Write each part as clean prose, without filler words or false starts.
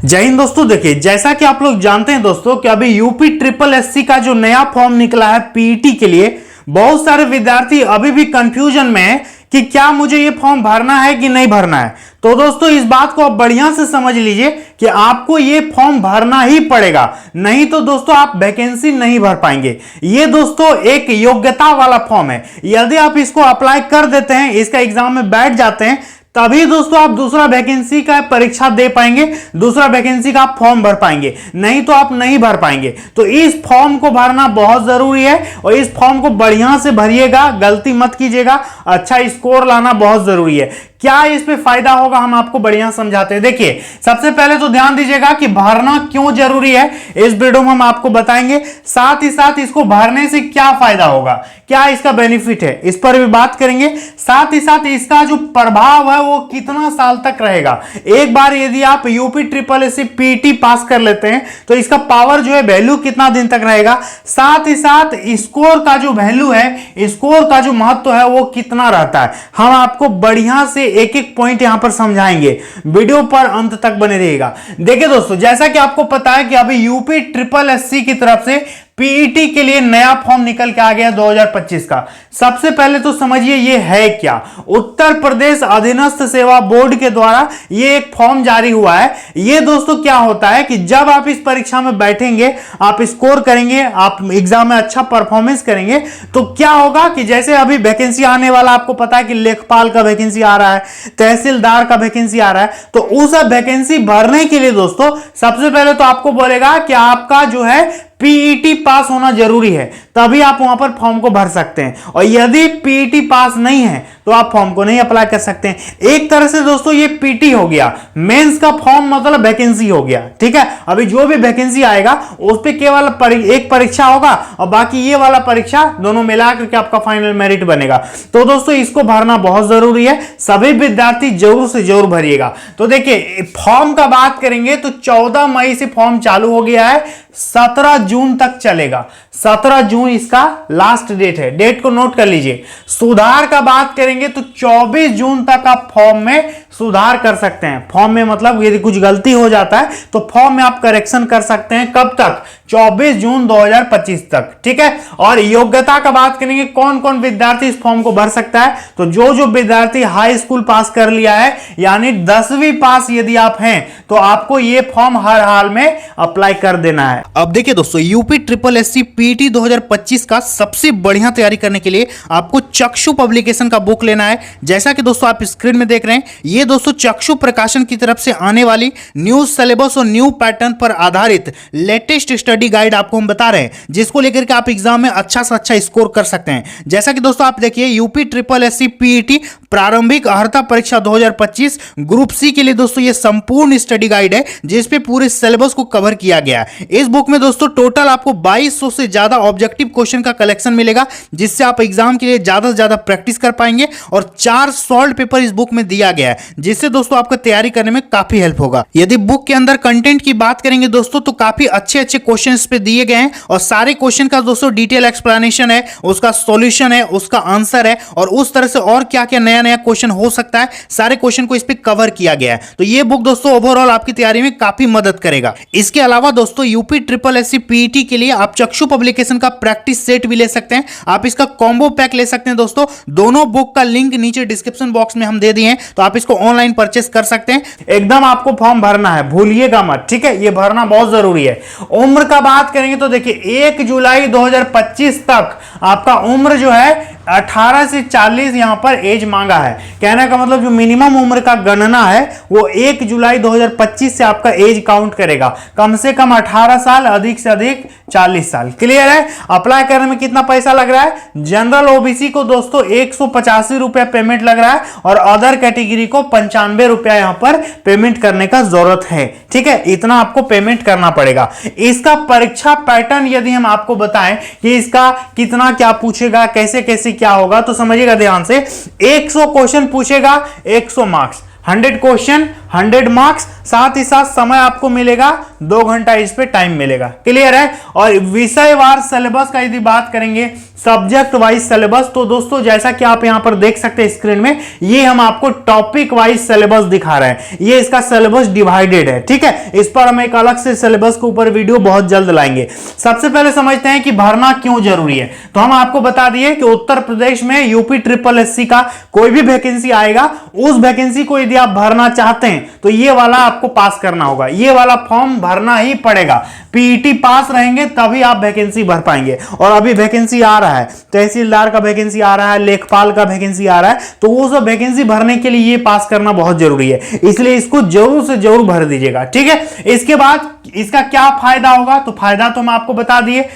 जय हिंद दोस्तों। देखिए, जैसा कि आप लोग जानते हैं दोस्तों कि अभी यूपी ट्रिपल एससी का जो नया फॉर्म निकला है पीईटी के लिए, बहुत सारे विद्यार्थी अभी भी कंफ्यूजन में है कि क्या मुझे ये फॉर्म भरना है कि नहीं भरना है। तो दोस्तों इस बात को आप बढ़िया से समझ लीजिए कि आपको ये फॉर्म भरना ही पड़ेगा, नहीं तो दोस्तों आप वैकेंसी नहीं भर पाएंगे। ये दोस्तों एक योग्यता वाला फॉर्म है। यदि आप इसको अप्लाई कर देते हैं, इसका एग्जाम में बैठ जाते हैं, तभी दोस्तों आप दूसरा वैकेंसी का परीक्षा दे पाएंगे, दूसरा वैकेंसी का आप फॉर्म भर पाएंगे, नहीं तो आप नहीं भर पाएंगे। तो इस फॉर्म को भरना बहुत जरूरी है और इस फॉर्म को बढ़िया से भरिएगा, गलती मत कीजिएगा, अच्छा स्कोर लाना बहुत जरूरी है। क्या इस पे फायदा होगा हम आपको बढ़िया समझाते हैं। देखिए, सबसे पहले तो ध्यान दीजिएगा कि भरना क्यों जरूरी है, इस वीडियो में हम आपको बताएंगे। साथ ही साथ इसको भरने से क्या फायदा होगा, क्या इसका बेनिफिट है, इस पर भी बात करेंगे। साथ ही साथ इसका जो प्रभाव है वो कितना साल तक रहेगा। एक बार यदि आप यूपी ट्रिपल एससी पीटी पास कर लेते हैं तो इसका पावर जो है वैल्यू कितना दिन तक रहेगा। साथ ही साथ स्कोर का जो वैल्यू है, स्कोर का जो महत्व है वो कितना रहता है, हम आपको बढ़िया से एक एक पॉइंट यहां पर समझाएंगे। वीडियो पर अंत तक बने रहिएगा। देखिए दोस्तों, जैसा कि आपको पता है कि अभी यूपी ट्रिपल एससी की तरफ से पीईटी के लिए नया फॉर्म निकल के आ गया 2025 का। सबसे पहले तो समझिए ये है क्या। उत्तर प्रदेश अधीनस्थ सेवा बोर्ड के द्वारा ये एक फॉर्म जारी हुआ है। ये दोस्तों क्या होता है कि जब आप इस परीक्षा में बैठेंगे, आप स्कोर करेंगे, आप एग्जाम में अच्छा परफॉर्मेंस करेंगे, तो क्या होगा कि जैसे अभी वैकेंसी आने वाला, आपको पता है कि लेखपाल का वैकेंसी आ रहा है, तहसीलदार का वैकेंसी आ रहा है, तो उस वैकेंसी भरने के लिए दोस्तों सबसे पहले तो आपको बोलेगा कि आपका जो है पीईटी पास होना जरूरी है, तभी आप वहां पर फॉर्म को भर सकते हैं। और यदि पीईटी पास नहीं है तो आप फॉर्म को नहीं अप्लाई कर सकते हैं। एक तरह से दोस्तों ये पीटी हो गया, मेंस का फॉर्म मतलब वैकेंसी हो गया। ठीक है, अभी जो भी वैकेंसी आएगा उस पे केवल एक परीक्षा होगा और बाकी ये वाला परीक्षा दोनों मिला करके आपका फाइनल मेरिट बनेगा। तो दोस्तों इसको भरना बहुत जरूरी है, सभी विद्यार्थी जरूर से जरूर भरिएगा। तो देखिए, फॉर्म का बात करेंगे तो 14 मई से फॉर्म चालू हो गया है, 17 जून तक चलेगा। 17 जून इसका लास्ट डेट है, डेट को नोट कर लीजिए। सुधार का बात करेंगे तो 24 जून तक आप फॉर्म में सुधार कर सकते हैं। फॉर्म में मतलब यदि कुछ गलती हो जाता है तो फॉर्म में आप करेक्शन कर सकते हैं। कब तक? 24 जून 2025 तक। ठीक है, और योग्यता का बात करेंगे, कौन कौन विद्यार्थी इस फॉर्म को भर सकता है। तो जो विद्यार्थी हाई स्कूल पास कर लिया है, यानी 10वीं पास यदि आप हैं, तो आपको यह फॉर्म हर हाल में अप्लाई कर देना है। अब देखिए दोस्तों, यूपी ट्रिपल एससी पीटी 2025 का सबसे बढ़िया तैयारी करने के लिए आपको चक्षु पब्लिकेशन का बुक लेना है। जैसा कि दोस्तों आप स्क्रीन में देख रहे हैं, ये दोस्तों चक्षु प्रकाशन की तरफ से आने वाली न्यू सिलेबस और न्यू पैटर्न पर आधारित लेटेस्ट स्टडी गाइड आपको हम बता रहे हैं, जिसको लेकर के आप एग्जाम में अच्छा से अच्छा स्कोर कर सकते हैं। जैसा कि दोस्तों आप देखिए, यूपी ट्रिपल एससी पीईटी प्रारंभिक अर्हता परीक्षा 2025 ग्रुप सी के लिए दोस्तों ये संपूर्ण स्टडी गाइड है, जिसपे पूरे सिलेबस को कवर किया गया है। इस बुक में दोस्तों टोटल आपको 2200 से ज्यादा ऑब्जेक्टिव क्वेश्चन का कलेक्शन मिलेगा, जिससे आप एग्जाम के लिए ज्यादा से ज्यादा प्रैक्टिस कर पाएंगे। और 4 सॉल्व पेपर इस बुक में दिया गया है, जिससे दोस्तों आपको तैयारी करने में काफी हेल्प होगा। यदि बुक के अंदर कंटेंट की बात करेंगे दोस्तों, तो काफी अच्छे अच्छे क्वेश्चन इस पे दिए गए हैं और सारे क्वेश्चन का दोस्तों डिटेल एक्सप्लेनेशन है, उसका सॉल्यूशन है, उसका आंसर है, और उस तरह से और क्या क्या नया नया क्वेश्चन हो सकता है, सारे क्वेश्चन को इस पे कवर किया गया है। तो ये बुक दोस्तों ओवरऑल आपकी तैयारी में काफी मदद करेगा। इसके अलावा दोस्तों यूपी ट्रिपल एससी पीईटी के लिए आप चक्षु पब्लिकेशन का प्रैक्टिस सेट भी ले सकते हैं। आप इसका कॉम्बो पैक ले सकते हैं दोस्तों। दोनों बुक का लिंक नीचे डिस्क्रिप्शन बॉक्स में हम दे दिए हैं, तो आप इसको ऑनलाइन परचेस कर सकते हैं। एकदम आपको फॉर्म भरना है, भूलिएगा मत। ठीक है, ये भरना बहुत जरूरी है। उम्र का बात करेंगे तो देखिए, 1 जुलाई 2025 तक आपका उम्र जो है 18 से 40 यहां पर एज मांगा है। कहने का मतलब जो मिनिमम उम्र का गणना है वो 1 जुलाई 2025 से आपका एज काउंट करेगा। कम से कम 18 साल, अधिक से अधिक 40 साल। क्लियर है? अप्लाई करने में कितना पैसा लग रहा है? जनरल ओबीसी को दोस्तों 185 रुपया पेमेंट लग रहा है और अदर कैटेगरी को 95 रुपया यहां पर पेमेंट करने का जरूरत है। ठीक है, इतना आपको पेमेंट करना पड़ेगा। इसका परीक्षा पैटर्न यदि हम आपको बताएं कि इसका कितना क्या पूछेगा, कैसे कैसे क्या होगा, तो समझिएगा ध्यान से। 100 क्वेश्चन पूछेगा, 100 मार्क्स, 100 क्वेश्चन 100 मार्क्स, साथ ही साथ समय आपको मिलेगा 2 घंटा, इस पे टाइम मिलेगा। क्लियर है। और विषयवार सिलेबस का यदि बात करेंगे, सब्जेक्ट वाइज सिलेबस, तो दोस्तों जैसा कि आप यहां पर देख सकते हैं स्क्रीन में, ये हम आपको टॉपिक वाइज सिलेबस दिखा रहे हैं। ये इसका सिलेबस डिवाइडेड है, ठीक है। इस पर हम एक अलग से सिलेबस के ऊपर वीडियो बहुत जल्द लाएंगे। सबसे पहले समझते हैं कि भरना क्यों जरूरी है। तो हम आपको बता दिए कि उत्तर प्रदेश में यूपी ट्रिपल एससी का कोई भी वैकेंसी आएगा, उस वैकेंसी को यदि आप भरना चाहते हैं तो ये वाला आपको पास करना होगा, ये वाला फॉर्म भरना ही पड़ेगा। पीईटी पास रहेंगे तभी आप वैकेंसी भर पाएंगे। और अभी वैकेंसी आ रहा है, तहसीलदार का वैकेंसी आ रहा है, लेखपाल का वैकेंसी आ रहा है, तो वो सब वैकेंसी भरने के लिए ये पास करना बहुत जरूरी है, इसलिए इसको जरूर से जरूर भर दीजिएगा, ठीक है। इसके बाद इसका क्या फायदा होगा, तो फायदा तो हम आपको बता दिए,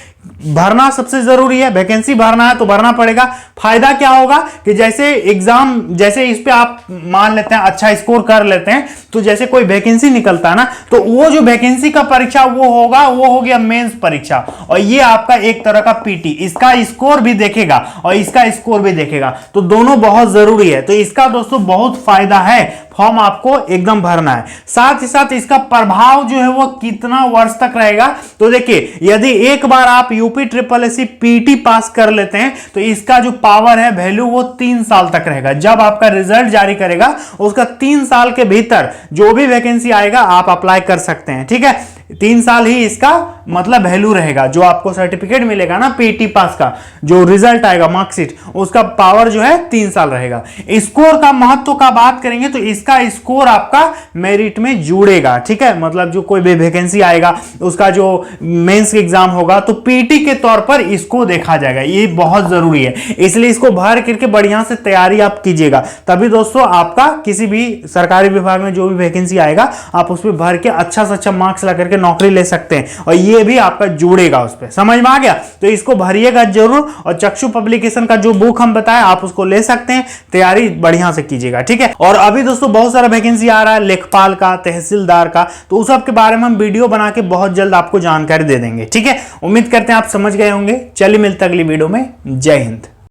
भरना सबसे जरूरी है, वैकेंसी भरना है तो भरना पड़ेगा। फायदा क्या होगा कि जैसे एग्जाम, जैसे इस पे आप मान लेते हैं अच्छा स्कोर कर लेते हैं, तो जैसे कोई वैकेंसी निकलता है ना, तो वो जो वैकेंसी का परीक्षा वो होगा, वो हो गया मेंस परीक्षा, और ये आपका एक तरह का पीटी, इसका स्कोर भी देखेगा और इसका स्कोर भी देखेगा, तो दोनों बहुत जरूरी है। तो इसका दोस्तों बहुत फायदा है, फॉर्म आपको एकदम भरना है। साथ ही साथ इसका प्रभाव जो है वो कितना वर्ष तक रहेगा, तो देखिए यदि एक बार आप यूपी ट्रिपल एससी पीटी पास कर लेते हैं तो इसका जो पावर है, वैल्यू, वो 3 साल तक रहेगा। जब आपका रिजल्ट जारी करेगा उसका 3 साल के भीतर जो भी वैकेंसी आएगा आप अप्लाई कर सकते हैं, ठीक है। 3 साल ही इसका मतलब वैल्यू रहेगा। जो आपको सर्टिफिकेट मिलेगा ना पीटी पास का, जो रिजल्ट आएगा मार्कशीट, उसका पावर जो है 3 साल रहेगा। स्कोर का महत्व का बात करेंगे तो इसका स्कोर आपका मेरिट में जुड़ेगा, ठीक है। मतलब जो कोई भी वैकेंसी आएगा, उसका जो मेंस एग्जाम होगा, तो पीटी के तौर पर इसको देखा जाएगा। ये बहुत जरूरी है, इसलिए इसको भर करके बढ़िया से तैयारी आप कीजिएगा, तभी दोस्तों आपका किसी भी सरकारी विभाग में जो भी वैकेंसी आएगा आप उसमें भर के अच्छा से अच्छा मार्क्स ला करके नौकरी ले सकते हैं, और ये भी आपका जुड़ेगा उस पर। समझ में आ गया। तो इसको भरिएगा जरूर, और चक्षु पब्लिकेशन का जो बुक हम बताएं आप उसको ले सकते हैं, तैयारी बढ़िया से कीजिएगा, ठीक है। और अभी दोस्तों बहुत सारा वैकेंसी आ रहा है, लेखपाल का, तहसीलदार का, तो उस सब के बारे में हम वीडियो बना के बहुत जल्द आपको जानकारी दे देंगे, ठीक है। उम्मीद करते हैं आप समझ गए होंगे। चलिए मिलते हैं अगली वीडियो में। जय हिंद।